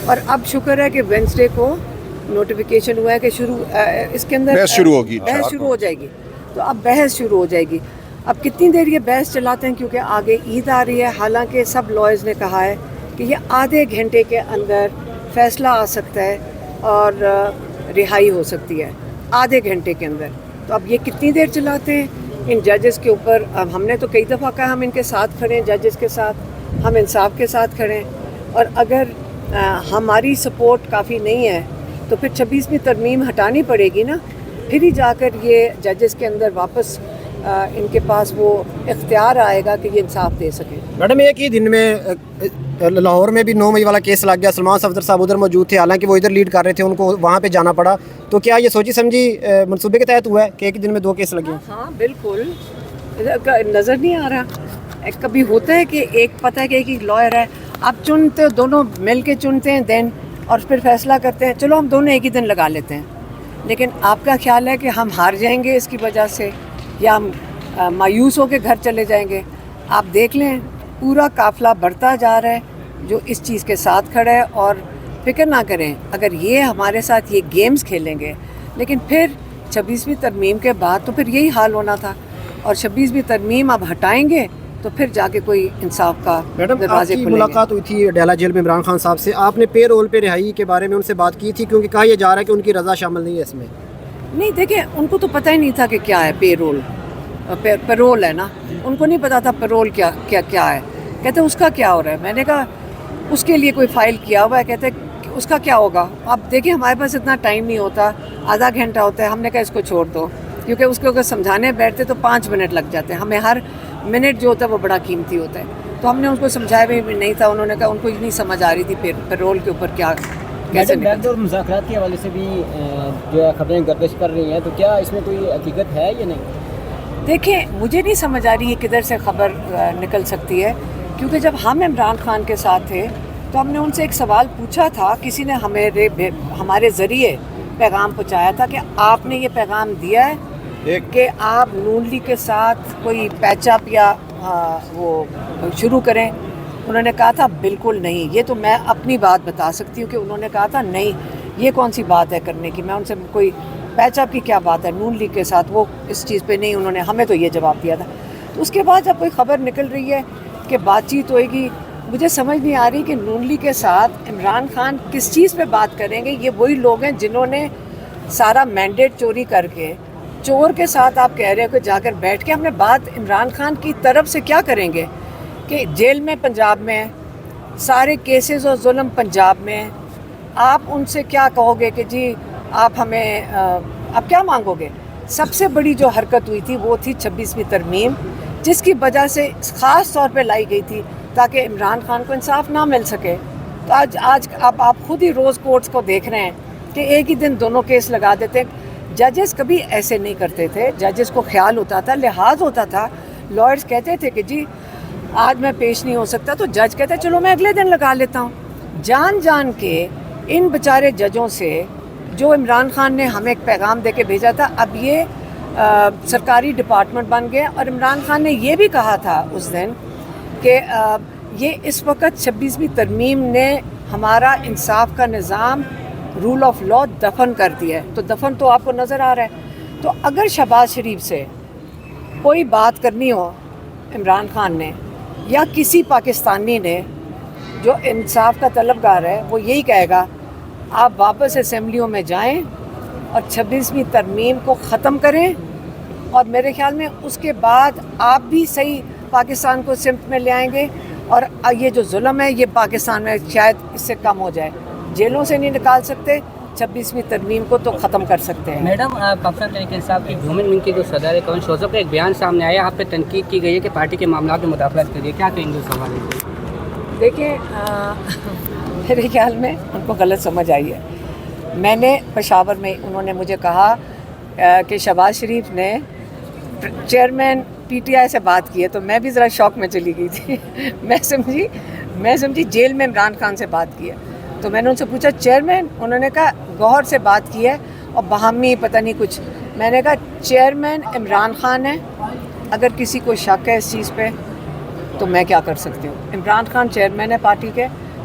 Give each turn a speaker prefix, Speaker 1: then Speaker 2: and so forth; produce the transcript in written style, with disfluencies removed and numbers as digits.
Speaker 1: اور اب شکر ہے کہ وینسڈے کو نوٹیفیکیشن ہوا ہے کہ اس کے اندر
Speaker 2: بحث شروع ہوگی،
Speaker 1: بحث شروع ہو جائے گی. تو اب بحث شروع ہو جائے گی. اب کتنی دیر یہ بحث چلاتے ہیں کیونکہ آگے عید آ رہی ہے. حالانکہ سب لائرز نے کہا ہے کہ یہ آدھے گھنٹے کے اندر فیصلہ آ سکتا ہے اور رہائی ہو سکتی ہے آدھے گھنٹے کے اندر. تو اب یہ کتنی دیر چلاتے ہیں ان ججز کے اوپر. اب ہم نے تو کئی دفعہ کہا ہم ان کے ساتھ کھڑے ہیں، ججز کے ساتھ، ہم انصاف کے ساتھ کھڑے ہیں. اور اگر ہماری سپورٹ کافی نہیں ہے تو پھر 26ویں ترمیم ہٹانی پڑے گی نا، پھر ہی جا کر یہ ججز کے اندر واپس ان کے پاس وہ اختیار آئے گا کہ یہ انصاف دے سکیں.
Speaker 3: میڈم ایک ہی دن میں لاہور میں بھی 9 مئی والا کیس لگ گیا. سلمان صفدر صاحب ادھر موجود تھے، حالانکہ وہ ادھر لیڈ کر رہے تھے، ان کو وہاں پہ جانا پڑا. تو کیا یہ سوچی سمجھی منصوبے کے تحت ہوا ہے کہ ایک دن میں 2 کیس لگے؟
Speaker 1: ہاں بالکل، نظر نہیں آ رہا. کبھی ہوتا ہے کہ ایک پتہ ہے کہ ایک ہی لائر ہے، آپ چنتے دونوں مل کے چنتے ہیں دین اور پھر فیصلہ کرتے ہیں چلو ہم دونوں ایک ہی دن لگا لیتے ہیں. لیکن آپ کا خیال ہے کہ ہم ہار جائیں گے اس کی وجہ سے یا ہم مایوس ہو کے گھر چلے جائیں گے؟ آپ دیکھ لیں پورا قافلہ بڑھتا جا رہا ہے جو اس چیز کے ساتھ کھڑا ہے. اور فکر نہ کریں اگر یہ ہمارے ساتھ یہ گیمز کھیلیں گے، لیکن پھر 26ویں ترمیم کے بعد تو پھر یہی حال ہونا تھا. اور 26ویں ترمیم اب ہٹائیں گے تو پھر جا کے کوئی انصاف کا دروازے کھلیں گے.
Speaker 3: ملاقات ہوئی تھی ڈیلا جیل میں عمران خان صاحب سے، آپ نے پے رول پہ رہائی کے بارے میں ان سے بات کی تھی؟ کیونکہ کہا یہ جا رہا ہے کہ ان کی رضا شامل نہیں ہے اس میں.
Speaker 1: نہیں دیکھیں، ان کو تو پتہ ہی نہیں تھا کہ کیا ہے پے رول. پیرول ہے نا، ان کو نہیں پتا تھا پیرول کیا ہے. کہتے اس کا کیا ہو رہا ہے؟ میں نے کہا اس کے لیے کوئی فائل کیا ہوا ہے. کہتے اس کا کیا ہوگا؟ اب دیکھیں ہمارے پاس اتنا ٹائم نہیں ہوتا، آدھا گھنٹہ ہوتا ہے. ہم نے کہا اس کو چھوڑ دو، کیونکہ اس کو اگر سمجھانے بیٹھتے تو 5 منٹ لگ جاتے ہیں. ہمیں ہر منٹ جو ہوتا ہے وہ بڑا قیمتی ہوتا ہے. تو ہم نے ان کو سمجھایا بھی نہیں تھا. انہوں نے کہا ان کو نہیں سمجھ آ رہی تھی پیرول کے اوپر کیا کیسے
Speaker 4: اور مذاکرات کے حوالے سے بھی جو ہے خبریں گردش کر رہی ہیں، تو کیا اس میں کوئی حقیقت ہے یا نہیں؟
Speaker 1: دیکھیں مجھے نہیں سمجھ آ رہی ہے کدھر سے خبر نکل سکتی ہے. کیونکہ جب ہم عمران خان کے ساتھ تھے تو ہم نے ان سے ایک سوال پوچھا تھا، کسی نے ہمارے ذریعے پیغام پہنچایا تھا کہ آپ نے یہ پیغام دیا ہے کہ آپ نون لیگ کے ساتھ کوئی پیچ اپ یا وہ شروع کریں. انہوں نے کہا تھا بالکل نہیں. یہ تو میں اپنی بات بتا سکتی ہوں کہ انہوں نے کہا تھا نہیں، یہ کون سی بات ہے کرنے کی. میں ان سے کوئی پیچ اپ کی کیا بات ہے نون لیگ کے ساتھ، وہ اس چیز پہ نہیں. انہوں نے ہمیں تو یہ جواب دیا تھا. تو اس کے بعد جب کوئی خبر نکل رہی ہے کہ بات چیت ہوئے گی، مجھے سمجھ نہیں آ رہی کہ نون لیگ کے ساتھ عمران خان کس چیز پہ بات کریں گے. یہ وہی لوگ ہیں جنہوں نے سارا مینڈیٹ چوری کر کے، چور کے ساتھ آپ کہہ رہے ہو کہ جا کر بیٹھ کے ہم نے بات عمران خان کی طرف سے کیا کریں گے کہ جیل میں پنجاب میں سارے کیسز اور ظلم پنجاب میں. آپ ان سے کیا کہو گے کہ جی آپ ہمیں آپ کیا مانگو گے؟ سب سے بڑی جو حرکت ہوئی تھی وہ تھی 26ویں ترمیم، جس کی وجہ سے خاص طور پہ لائی گئی تھی تاکہ عمران خان کو انصاف نہ مل سکے. تو آج اب آپ خود ہی روز کورٹس کو دیکھ رہے ہیں کہ ایک ہی دن دونوں کیس لگا دیتے ہیں. ججز کبھی ایسے نہیں کرتے تھے. ججز کو خیال ہوتا تھا، لحاظ ہوتا تھا. لائرز کہتے تھے کہ جی آج میں پیش نہیں ہو سکتا، تو جج کہتے چلو میں اگلے دن لگا لیتا ہوں. جان کے ان بیچارے ججوں سے جو عمران خان نے ہمیں ایک پیغام دے کے بھیجا تھا، اب یہ سرکاری ڈپارٹمنٹ بن گئے. اور عمران خان نے یہ بھی کہا تھا اس دن کہ یہ اس وقت 26ویں ترمیم نے ہمارا انصاف کا نظام، رول آف لا دفن کر دیا ہے. تو دفن تو آپ کو نظر آ رہا ہے. تو اگر شہباز شریف سے کوئی بات کرنی ہو عمران خان نے یا کسی پاکستانی نے جو انصاف کا طلبگار ہے، وہ یہی کہے گا آپ واپس اسمبلیوں میں جائیں اور 26ویں ترمیم کو ختم کریں. اور میرے خیال میں اس کے بعد آپ بھی صحیح پاکستان کو سمت میں لے آئیں گے. اور یہ جو ظلم ہے یہ پاکستان میں شاید اس سے کم ہو جائے. جیلوں سے نہیں نکال سکتے، 26ویں ترمیم کو تو ختم کر سکتے ہیں.
Speaker 4: میڈم پاکستان تحریک انصاف کی وومن ونگ کی جو صدر ہے کون شوزہ کا ایک بیان سامنے آیا، آپ پہ تنقید کی گئی ہے کہ پارٹی کے معاملات میں مداخلت کریے، کیا کہیں گے اس حوالے سے؟
Speaker 1: دیکھیں میرے خیال میں ان کو غلط سمجھ آئی ہے. میں نے پشاور میں انہوں نے مجھے کہا کہ شہباز شریف نے چیئرمین پی ٹی آئی سے بات کی ہے، تو میں بھی ذرا شوق میں چلی گئی تھی. میں سمجھی جیل میں عمران خان سے بات کی ہے. تو میں نے ان سے پوچھا چیئرمین؟ انہوں نے کہا گوہر سے بات کی ہے اور باہمی پتہ نہیں کچھ. میں نے کہا چیئرمین عمران خان ہے، اگر کسی کو شک ہے اس چیز پہ تو میں کیا کر سکتی ہوں. عمران خان چیئرمین ہے پارٹی کے،